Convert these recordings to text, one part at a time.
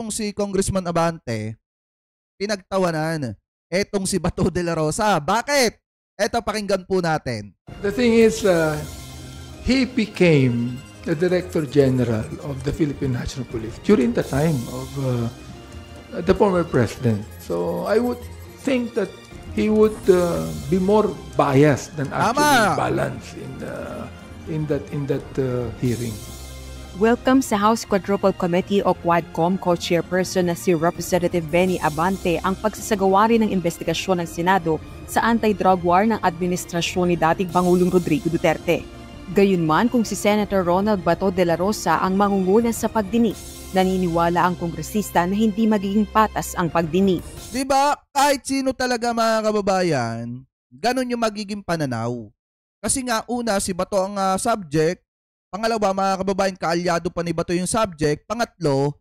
etong si Congressman Abante, pinagtawanan etong si Bato de la Rosa. Bakit? Eto, pakinggan po natin. The thing is, he became the Director General of the Philippine National Police during the time of the former president. So I would think that he would be more biased than actually balanced in that hearing. Welcome sa House Quadruple Committee o Quadcom co-chairperson na si Representative Benny Abante ang pagsasagawa rin ng investigasyon ng Senado sa anti-drug war ng administrasyon ni dating Pangulong Rodrigo Duterte. Gayunman kung si Senator Ronald Bato de la Rosa ang mangunguna sa pagdinig, naniniwala ang kongresista na hindi magiging patas ang pagdinig. Diba, kahit sino talaga mga kababayan, ganun yung magiging pananaw. Kasi nga una, si Bato ang subject. Pangalawa, mga kababayan, kaalyado pa ni Bato yung subject. Pangatlo,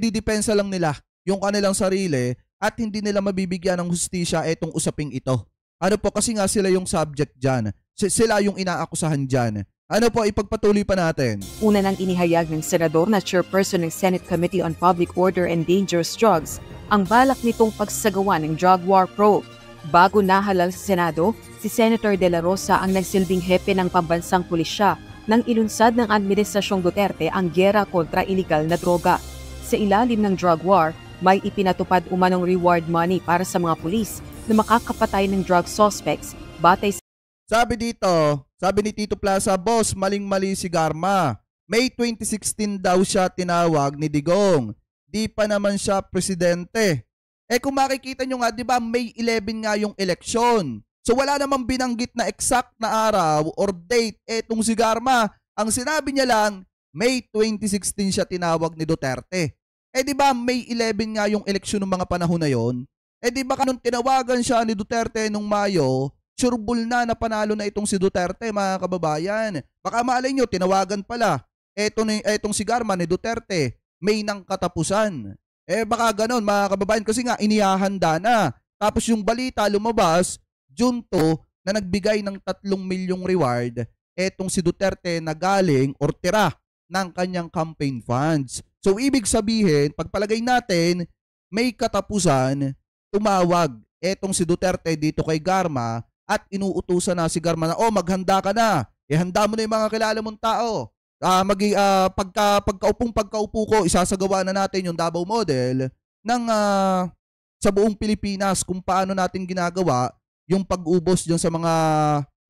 didepensa lang nila yung kanilang sarili at hindi nila mabibigyan ng hustisya etong usaping ito. Ano po, kasi nga sila yung subject dyan. Sila yung inaakusahan dyan. Ano po, ipagpatuloy pa natin. Una nang inihayag ng senador na chairperson ng Senate Committee on Public Order and Dangerous Drugs ang balak nitong pagsasagawa ng drug war probe. Bago nahalal sa Senado, si Senator De La Rosa ang nagsilbing hepe ng pambansang pulisya nang ilunsad ng Administrasyong Duterte ang gyera kontra iligal na droga. Sa ilalim ng drug war, may ipinatupad umanong reward money para sa mga pulis na makakapatay ng drug suspects batay sa... Sabi ni Tito Plaza, boss, maling-mali si Garma. May 2016 daw siya tinawag ni Digong. Di pa naman siya presidente. Kung makikita nyo nga, di ba, May 11 nga yung eleksyon. So wala namang binanggit na exact na araw or date etong si Garma. Ang sinabi niya lang, May 2016 siya tinawag ni Duterte. Di ba May 11 nga yung eleksyon ng mga panahon na yon? Di ba kanong tinawagan siya ni Duterte nung Mayo, sureball na panalo na itong si Duterte, mga kababayan. Baka malay nyo, tinawagan pala. Etong si Garma ni Duterte, May ng katapusan. Baka ganon, mga kababayan, kasi nga inihahanda na. Tapos yung balita lumabas, June 2, na nagbigay ng 3 milyong reward etong si Duterte na galing or tira ng kanyang campaign funds. So ibig sabihin, pagpalagay natin, may katapusan, tumawag etong si Duterte dito kay Garma at inuutusan na si Garma na, maghanda ka na. Handa mo na yung mga kilala mong tao. Pagkaupo ko, isasagawa na natin yung Davao model ng sa buong Pilipinas kung paano natin ginagawa yung pag-ubos dyan sa mga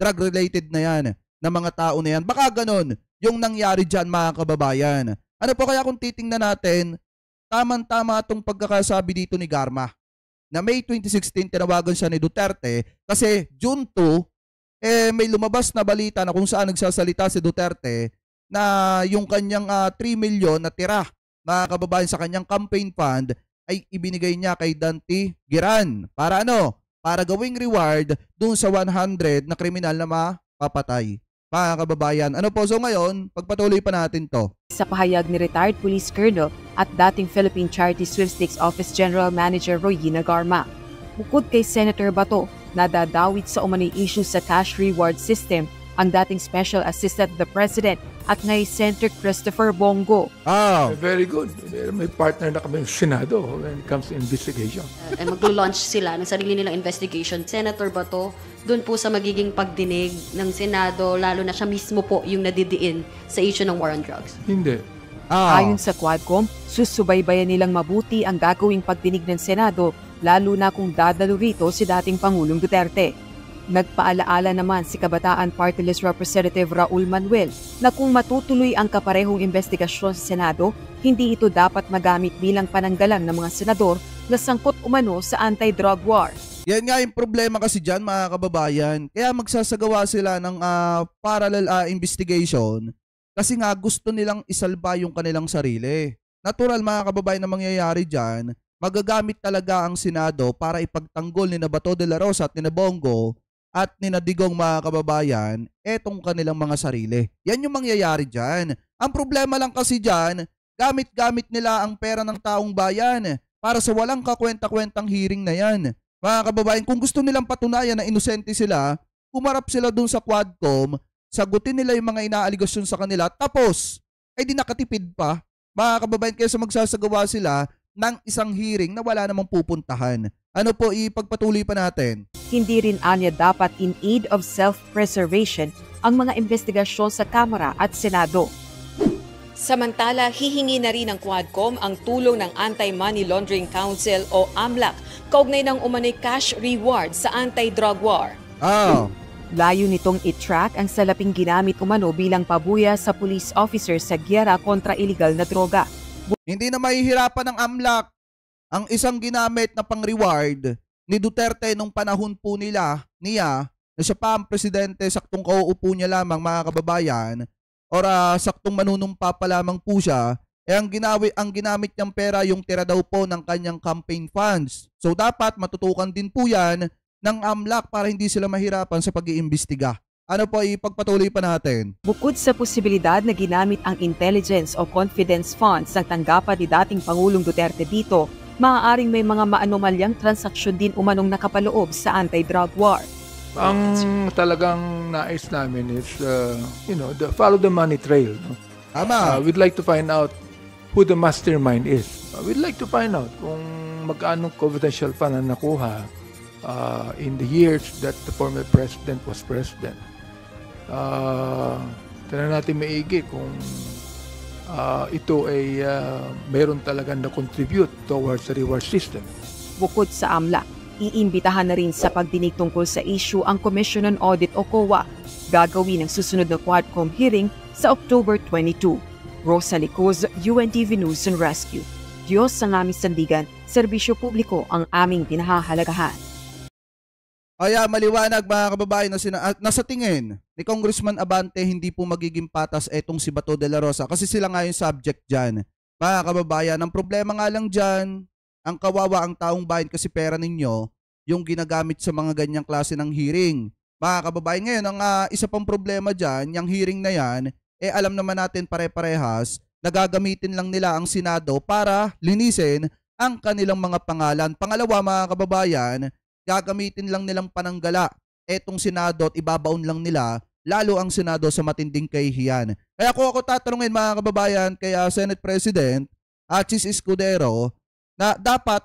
drug-related na yan, na mga tao na yan. Baka ganon yung nangyari dyan, mga kababayan. Ano po kaya kung titingnan natin, tamang-tama itong pagkakasabi dito ni Garma, na May 2016 tinawagan siya ni Duterte kasi June 2, may lumabas na balita na kung saan nagsasalita si Duterte na yung kanyang 3 milyon na tira, mga kababayan, sa kanyang campaign fund ay ibinigay niya kay Dante Giran. Para ano? Para gawing reward dun sa 100 na kriminal na mapapatay. Mga kababayan, ano po? So ngayon, pagpatuloy pa natin to. Sa pahayag ni retired police colonel at dating Philippine Charity Sweepstakes Office General Manager Royina Garma, bukod kay Senator Bato, nadadawit sa umano'y issue sa cash reward system ang dating Special Assistant to the President at ngay Senator Christopher Bongo. Very good. May partner na kami sa Senado when it comes to investigation. Maglo-launch sila ng sarili nilang investigation. Senator Bato, doon po sa magiging pagdinig ng Senado, lalo na siya mismo po yung nadidiin sa issue ng war on drugs? Hindi. Ayon sa Quadcom, susubaybayan nilang mabuti ang gagawing pagdinig ng Senado, lalo na kung dadalo rito si dating Pangulong Duterte. Nagpaalaala naman si Kabataan Party List Representative Raul Manuel na kung matutuloy ang kaparehong investigasyon sa Senado, hindi ito dapat magamit bilang pananggalang ng mga senador na sangkot umano sa anti-drug war. Yan nga yung problema kasi dyan, mga kababayan. Kaya magsasagawa sila ng parallel investigation kasi nga gusto nilang isalba yung kanilang sarili. Natural, mga kababayan, na mangyayari dyan, magagamit talaga ang Senado para ipagtanggol ni Bato de la Rosa at ni Bongo at ni Digong, mga kababayan, etong kanilang mga sarili. Yan yung mangyayari dyan. Ang problema lang kasi dyan, gamit-gamit nila ang pera ng taong bayan para sa walang kakwenta-kwentang hearing na yan. Mga kababayan, kung gusto nilang patunayan na inosente sila, umarap sila dun sa Quadcom, sagutin nila yung mga inaaligasyon sa kanila, tapos, ay di nakatipid pa. Mga kababayan, kaysa magsasagawa sila ng isang hearing na wala namang pupuntahan. Ano po, ipagpatuloy pa natin. Hindi rin anya dapat in aid of self-preservation ang mga investigasyon sa Kamara at Senado. Samantala, hihingi na rin ng Quadcom ang tulong ng Anti-Money Laundering Council o AMLAC kaugnay ng umano'y cash reward sa anti-drug war. Layo nitong i-track ang salaping ginamit umano bilang pabuya sa police officer sa giyera kontra iligal na droga. Hindi na mahihirapan ng AMLAC ang isang ginamit na pang-reward ni Duterte nung panahon po niya na siya pa ang presidente, saktong kauupo niya lamang mga kababayan, or saktong manunumpa pa lamang po siya, ang ginamit niyang pera yung tira daw po ng kanyang campaign funds. So dapat matutukan din po yan ng AMLAC para hindi sila mahirapan sa pag-iimbestiga. Ano po, ipagpatuloy pa natin. Bukod sa posibilidad na ginamit ang intelligence o confidence funds ng tanggapan ni dating Pangulong Duterte dito, maaaring may mga maanomalyang transaksyon din umanong nakapaloob sa anti-drug war. Ang talagang nais namin is, follow the money trail. No? Tama. We'd like to find out who the mastermind is. We'd like to find out kung magkano confidential fund na nakuha in the years that the former president was president. Tignan natin maigi kung ito ay mayroon talagang na-contribute towards the reward system. Bukod sa AMLAC, iimbitahan na rin sa pagdinig tungkol sa issue ang Commission on Audit o COA. Gagawin ang susunod na Quadcom hearing sa October 22. Rosa Licoz, UNTV News and Rescue. Diyos ang aming sandigan, serbisyo publiko ang aming pinahahalagahan. Kaya maliwanag mga kababayan na sa tingin ni Congressman Abante hindi po magiging patas etong si Bato de la Rosa kasi sila nga yung subject dyan. Mga kababayan, ang problema nga lang dyan, ang kawawa ang taong bayan kasi pera ninyo yung ginagamit sa mga ganyang klase ng hearing. Mga kababayan, ngayon ang isa pang problema dyan, yung hearing na yan, alam naman natin pare-parehas, nagagamitin lang nila ang Senado para linisin ang kanilang mga pangalan. Pangalawa mga kababayan, gagamitin lang nilang pananggala etong Senado at ibabaon lang nila lalo ang Senado sa matinding kahihiyan. Kaya kung ako tatanungin mga kababayan kaya Senate President Chis Escudero na dapat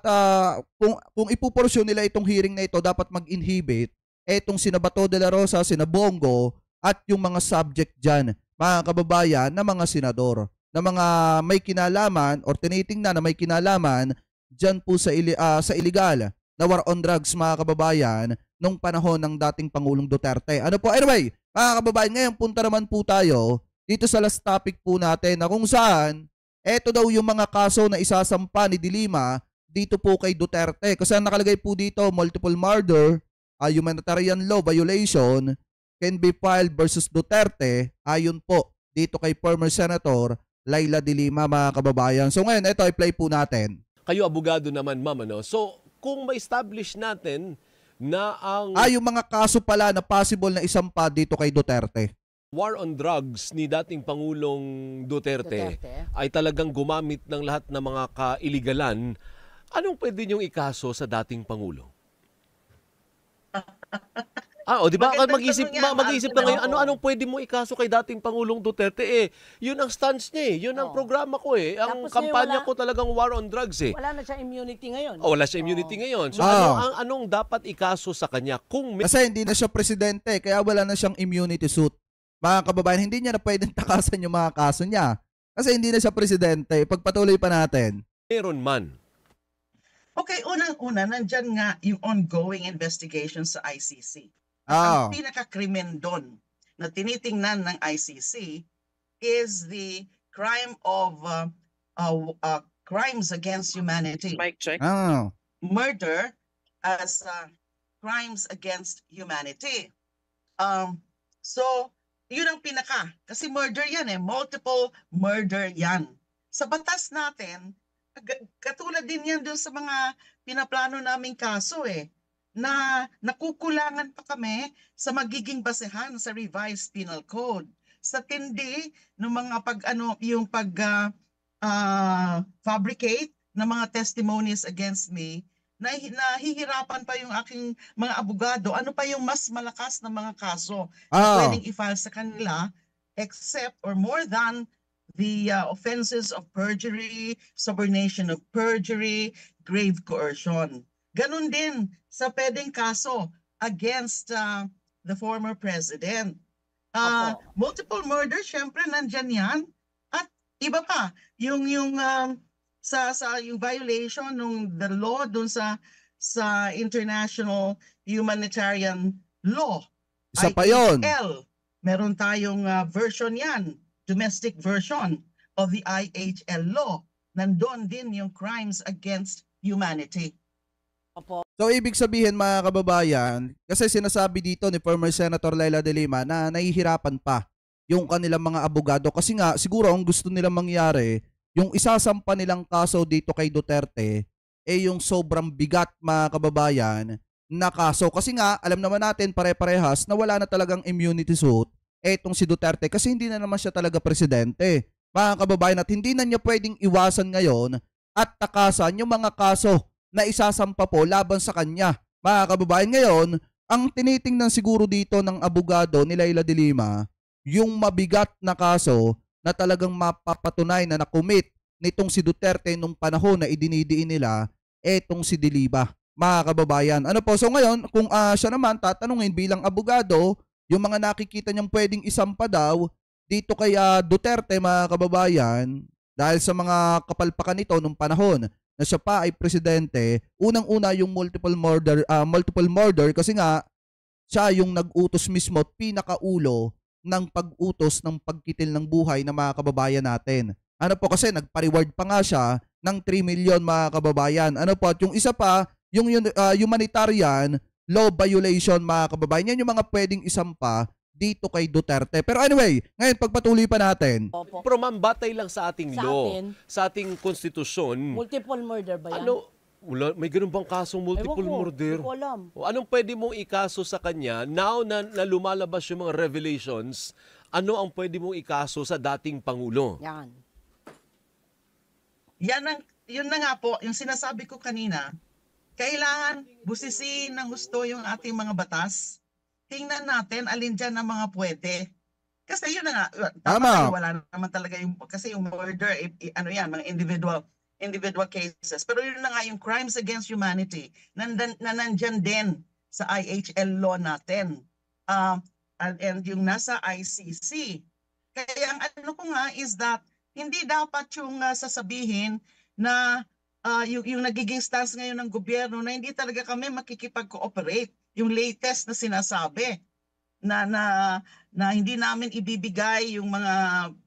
kung ipuporsyon nila itong hearing na ito dapat mag-inhibit etong sina Bato de la Rosa, sina Bongo at yung mga subject dyan mga kababayan na mga senador na mga may kinalaman or tinitingnan na may kinalaman dyan po sa illegal na war on drugs mga kababayan nung panahon ng dating Pangulong Duterte. Ano po? Anyway, mga kababayan, ngayon punta naman po tayo dito sa last topic po natin na kung saan eto daw yung mga kaso na isasampa ni Dilima dito po kay Duterte. Kasi ang nakalagay po dito, multiple murder, humanitarian law violation can be filed versus Duterte ayon po dito kay former Senator Laila Dilima mga kababayan. So ngayon, ito i-play po natin. Kayo abogado naman ma'am, ano? So kung ma-establish natin na ang yung mga kaso pala na possible na isampa dito kay Duterte. war on drugs ni dating Pangulong Duterte ay talagang gumamit ng lahat ng mga kailigalan, anong pwede niyong ikaso sa dating Pangulo? Di ba? Mag-isip na ngayon, anong pwede mo ikaso kay dating Pangulong Duterte? Yun ang stance niya, yun ang programa ko Ang Tapos kampanya ko talagang war on drugs Wala na siya immunity ngayon. Wala siya immunity ngayon. So anong dapat ikaso sa kanya? Kasi hindi na siya presidente, kaya wala na siyang immunity suit. Mga kababayan, hindi niya na pwedeng takasan yung mga kaso niya. Kasi hindi na siya presidente. Pagpatuloy pa natin. Meron man. Okay, unang-una, nandyan nga yung ongoing investigation sa ICC. Ang pinaka-krimen doon na tinitingnan ng ICC is the crime of crimes against humanity. Mic check. Murder as crimes against humanity. So, yun ang pinaka. Kasi murder yan multiple murder yan. Sa batas natin, katulad din yan doon sa mga pinaplano naming kaso na nakukulangan pa kami sa magiging basehan sa revised penal code. Sa tindi ng mga fabricate ng mga testimonies against me, nahihirapan pa yung aking mga abogado. Ano pa yung mas malakas na mga kaso na pwedeng i-file sa kanila except or more than the offenses of perjury, subornation of perjury, grave coercion. Ganun din sa pwedeng kaso against the former president. Multiple murder, syempre nandyan yan. At iba pa, yung violation ng the law dun sa international humanitarian law. Isa pa yun. IHL. Meron tayong version yan, domestic version of the IHL law. Nandun din yung crimes against humanity. So ibig sabihin mga kababayan, kasi sinasabi dito ni former Senator Leila de Lima na nahihirapan pa yung kanilang mga abogado kasi nga siguro ang gusto nilang mangyari, yung isasampa nilang kaso dito kay Duterte yung sobrang bigat mga kababayan na kaso. Kasi nga alam naman natin pare-parehas na wala na talagang immunity suit etong si Duterte kasi hindi na naman siya talaga presidente mga kababayan at hindi na niya pwedeng iwasan ngayon at takasan yung mga kaso na isasampa po laban sa kanya. Mga kababayan, ngayon, ang tinitingnan siguro dito ng abogado ni Leila de Lima, yung mabigat na kaso na talagang mapapatunay na nakumit nitong si Duterte nung panahon na idinidiin nila etong si de Lima. Mga kababayan, ano po? So ngayon, kung siya naman tatanungin bilang abogado, yung mga nakikita niyang pwedeng isampa daw dito kay Duterte, mga kababayan, dahil sa mga kapalpakan nito nung panahon na siya pa ay presidente, unang-una yung multiple murder kasi nga siya yung nag-utos mismo at pinakaulo ng pag-utos ng pagkitil ng buhay ng mga kababayan natin. Ano po kasi nagpa-reward pa nga siya ng 3 million mga kababayan. Ano po at yung isa pa, yung humanitarian law violation mga kababayan. Yan yung mga pwedeng isampa dito kay Duterte. Pero anyway, ngayon pagpatuloy pa natin. Pero ma'am, batay lang sa ating law, sa ating konstitusyon. Multiple murder ba yan? May ganun bang kasong multiple murder? Hindi ko alam. Anong pwede mong ikaso sa kanya? Now na lumalabas yung mga revelations, ano ang pwede mong ikaso sa dating Pangulo? Yan. Yun na nga po, yung sinasabi ko kanina, kailangan busisin ng gusto yung ating mga batas. Tingnan natin alin dyan ang mga pwede. Kasi yun na nga, tama. Wala naman talaga yung, kasi yung murder, ano yan, mga individual cases. Pero yun na nga yung crimes against humanity, na nandyan din sa IHL law natin. And yung nasa ICC. Kaya ang ano ko nga is that, hindi dapat yung sasabihin na yung nagiging stance ngayon ng gobyerno na hindi talaga kami makikipag-cooperate. Yung latest na sinasabi na hindi namin ibibigay yung mga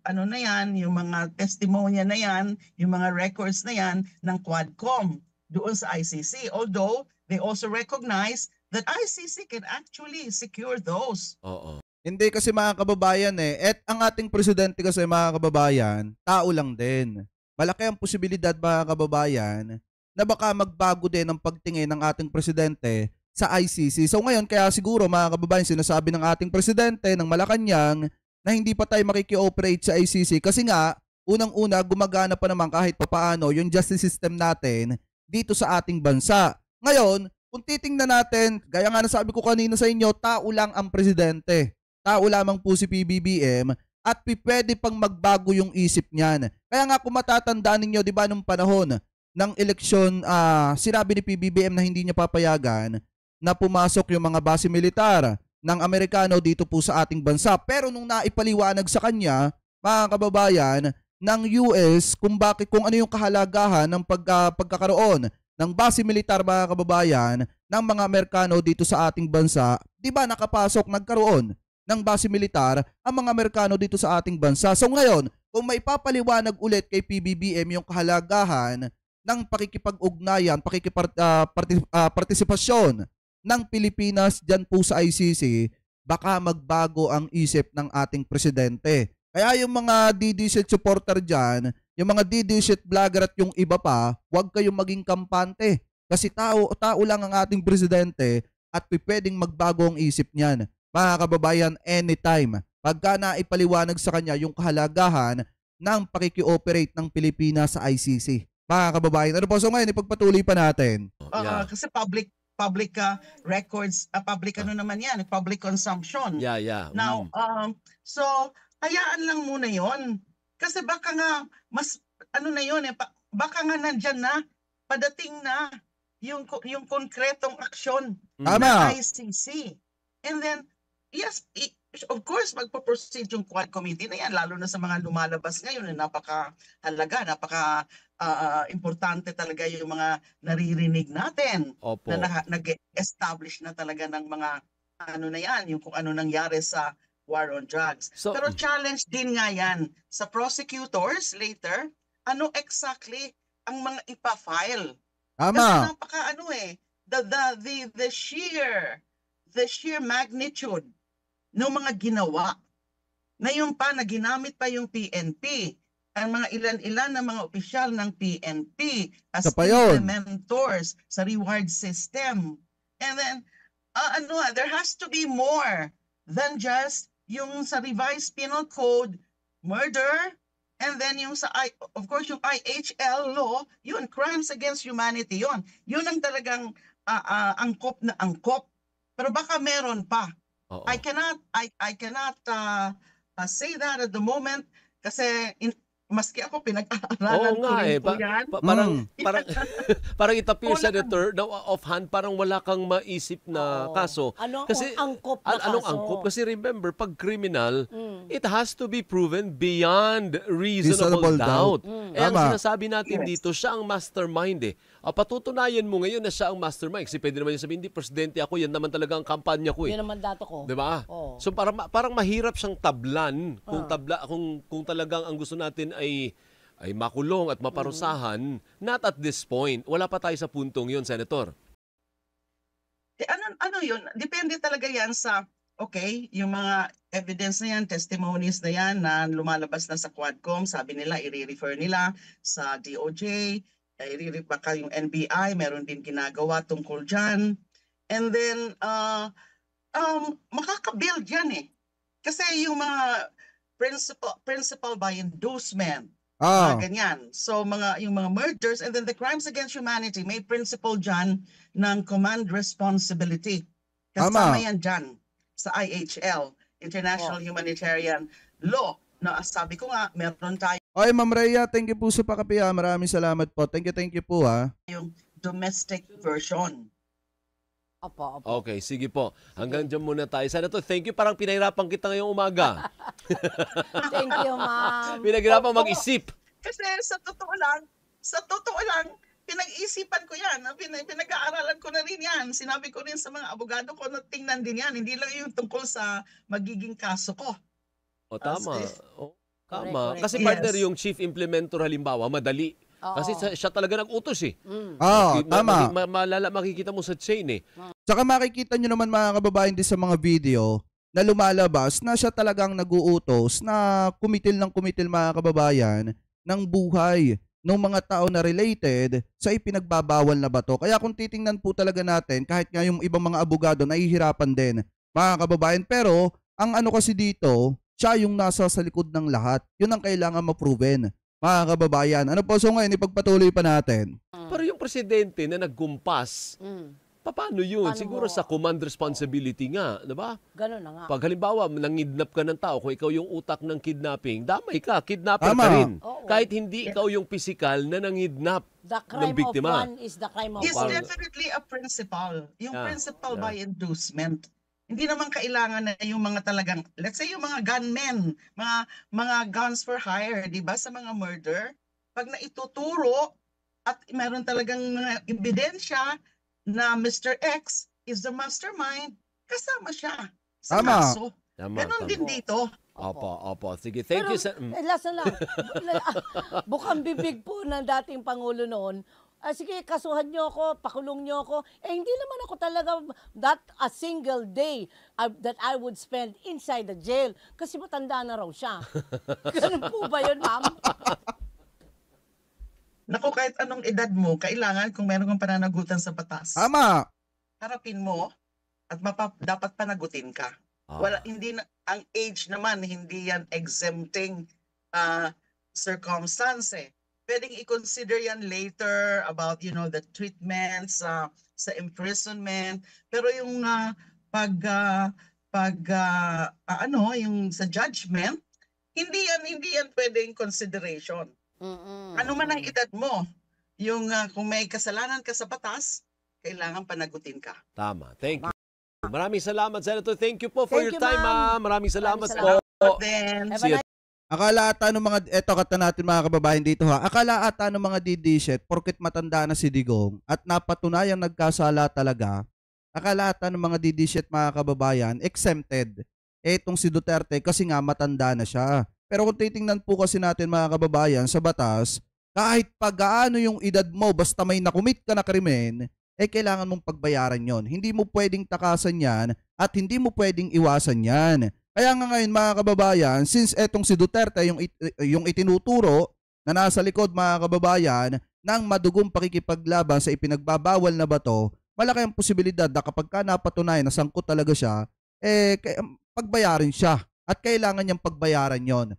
ano na yan, yung mga testimonya na yan, yung mga records na yan ng Quadcom doon sa ICC. Although they also recognize that ICC can actually secure those. Oo. Hindi kasi mga kababayan at ang ating presidente kasi mga kababayan, tao lang din. Malaki ang posibilidad mga kababayan na baka magbago din ang pagtingin ng ating presidente sa ICC. So ngayon, kaya siguro mga kababayan, sinasabi ng ating presidente ng Malacanang na hindi pa tayo makiki-operate sa ICC kasi nga, unang-una, gumagana pa naman kahit papaano yung justice system natin dito sa ating bansa. Ngayon, kung titingnan natin, gaya nga nasabi ko kanina sa inyo, tao lang ang presidente. Tao lamang po si PBBM at pwede pang magbago yung isip niyan. Kaya nga kung matatandaan ninyo, di ba, nung panahon ng eleksyon, sinabi ni PBBM na hindi niya papayagan na pumasok yung mga base militar ng Amerikano dito po sa ating bansa. Pero nung naipaliwanag sa kanya, mga kababayan, ng US kung ano yung kahalagahan ng pagkakaroon ng base militar, mga kababayan, ng mga Amerikano dito sa ating bansa, di ba nagkaroon ng base militar ang mga Amerikano dito sa ating bansa. So ngayon, kung may papaliwanag ulit kay PBBM yung kahalagahan ng pakikipag-ugnayan, partisipasyon ng Pilipinas dyan po sa ICC, baka magbago ang isip ng ating presidente. Kaya yung mga DDZ supporter dyan, yung mga DDZ vlogger at yung iba pa, huwag kayong maging kampante. Kasi tao lang ang ating presidente at pwedeng magbago ang isip niyan. Mga kababayan, anytime. Pagka naipaliwanag sa kanya yung kahalagahan ng pakikioperate ng Pilipinas sa ICC. Mga kababayan, ano po? So ngayon, ipagpatuloy pa natin. Kasi public records, public ano naman yan, public consumption. Yeah. Now, so, hayaan lang muna yon. Kasi baka nga, mas, ano na yun baka nga nandyan na, padating na yung konkretong aksyon Tama. ng ICC. And then, yes, of course, magpo-proceed yung Quad Committee na yan, lalo na sa mga lumalabas ngayon, napaka-halaga, importante talaga yung mga naririnig natin. Opo. Na nag-establish na talaga ng mga ano na yan, yung kung ano nangyari sa war on drugs. So- Pero challenge din nga yan sa prosecutors later, ano exactly ang mga ipa-file. Kasi Tama. napaka the sheer magnitude ng mga ginawa. Ngayon pa na ginamit pa yung PNP, ang mga ilan-ilan na mga opisyal ng PNP as Isa pa yun. implementors sa reward system. And then there has to be more than just yung sa revised penal code, murder, and then yung sa, of course, yung IHL law, yun, crimes against humanity yun. Yun ang talagang angkop na angkop. Pero baka meron pa. Oo. I cannot say that at the moment kasi maski ako pinag-aaralan Oo ko nga rin po eh. yan. Parang it appears, Wala. Senator, na offhand, parang wala kang maisip na Oo. kaso. Anong Kasi, angkop na anong kaso? angkop? Kasi remember, pag criminal, it has to be proven beyond reasonable Reasonable doubt. doubt. Eh, ang Tama. sinasabi natin Yes. dito, siya ang mastermind eh. Patutunayan mo ngayon na siya ang mastermind. Kasi pwede naman yung sabihin, hindi, presidente ako, yan naman talaga ang kampanya ko eh. Yun naman dato ko. Di ba? Oo. So parang mahirap siyang tablan kung talagang ang gusto natin ay makulong at maparusahan, not at this point. Wala pa tayo sa puntong yun, Senator. Ano yun? Depende talaga yan sa, yung mga evidence na yan, testimonies na yan na lumalabas na sa Quadcom, sabi nila, i-refer nila sa DOJ, baka yung NBI, meron din ginagawa tungkol dyan. And then, makakabuild yan eh. Kasi yung mga principal by inducement, ganyan. So yung mga murders and then the crimes against humanity, may principle dyan ng command responsibility. Kasama yan dyan sa IHL, International Humanitarian Law. Na sabi ko nga, meron tayo Okay, Ma'am Rhea, thank you po sa pakapiya. Maraming salamat po. Thank you po ha. yung domestic version. Opo. Okay, sige po. Hanggang dyan muna tayo. Senator, thank you. Parang pinahirapan kita ngayong umaga. Thank you, ma'am. Pinahirapan mag-isip. Kasi sa totoo lang, pinag-isipan ko yan. Pinag-aaralan ko na rin yan. Sinabi ko rin sa mga abogado ko na tingnan din yan. Hindi lang yung tungkol sa magiging kaso ko. O, tama. Tama. Correct. Kasi partner, yung chief implementor halimbawa, madali. Kasi siya talaga nag-utos eh. Tama. Makikita mo sa chain eh. Tsaka makikita nyo naman mga kababayan din sa mga video na lumalabas na siya talagang nag-uutos na kumitil mga kababayan ng buhay ng mga tao na related sa ipinagbabawal na bato. Kaya kung titingnan po talaga natin, kahit nga yung ibang mga abogado nahihirapan din mga kababayan. Pero ang ano kasi dito, siya yung nasa sa likod ng lahat. Yun ang kailangan ma-proven. Mga kababayan, ano po, so ngayon ipagpatuloy pa natin. Pero yung presidente na nagkumpas, paano yun? Paano Siguro mo? sa command responsibility nga, di ba? Ganun na nga. Pag halimbawa, nangidnap ka ng tao, kung ikaw yung utak ng kidnapping, damay ka, kidnapper Tama. ka rin. Oo. Kahit hindi ikaw yung physical na nangidnap The ng crime of biktima. one is the crime of Is all. definitely a principle. Yung Yeah. principle by inducement. Hindi naman kailangan na yung mga talagang, let's say yung mga gunmen, mga guns for hire, di ba, sa mga murder, pag naituturo at meron talagang mga ebidensya na Mr. X is the mastermind, kasama siya sa Tama. kaso. Tama, Ganon tama. din dito. Opo. Sige, thank you. Last na lang. Bukang bibig po ng dating Pangulo noon. Sige, kasuhan nyo ako, pakulong nyo ako. Hindi naman ako talaga that a single day that I would spend inside the jail. Kasi matanda na raw siya. Ganun po ba yun, ma'am? Naku, kahit anong edad mo, kailangan kung meron kang pananagutan sa batas, Tama. harapin mo at dapat panagutin ka. Ang age naman, hindi yan exempting circumstance eh. Pwedeng i-consider yan later about, the treatments sa imprisonment. Pero yung yung sa judgment, hindi yan pwedeng consideration. Ano man ang edad mo, yung kung may kasalanan ka sa batas, kailangan panagutin ka. Tama. Thank you. Maraming salamat, Senator. Thank you po for Thank your you, time, ma'am. Maraming salamat Maraming po. Then, Have a See you. nice Akala ata ng mga, eto kata natin mga kababayan dito ha, akala ata ng mga DDSet, porket matanda na si Digong at napatunayang nagkasala talaga, akala ata ng mga DDSet mga kababayan, exempted. Etong si Duterte kasi nga matanda na siya. Pero kung titingnan po kasi natin mga kababayan sa batas, kahit pagaano yung edad mo, basta may nakumit ka na krimen, kailangan mong pagbayaran yon. Hindi mo pwedeng takasan yan at hindi mo pwedeng iwasan yan. Kaya nga ngayon mga kababayan, since etong si Duterte yung itinuturo na nasa likod mga kababayan ng madugong pakikipaglaban sa ipinagbabawal na bato, malaki ang posibilidad na kapag ka napatunayan na sangkot talaga siya, pagbayarin siya at kailangan niyang pagbayaran yon.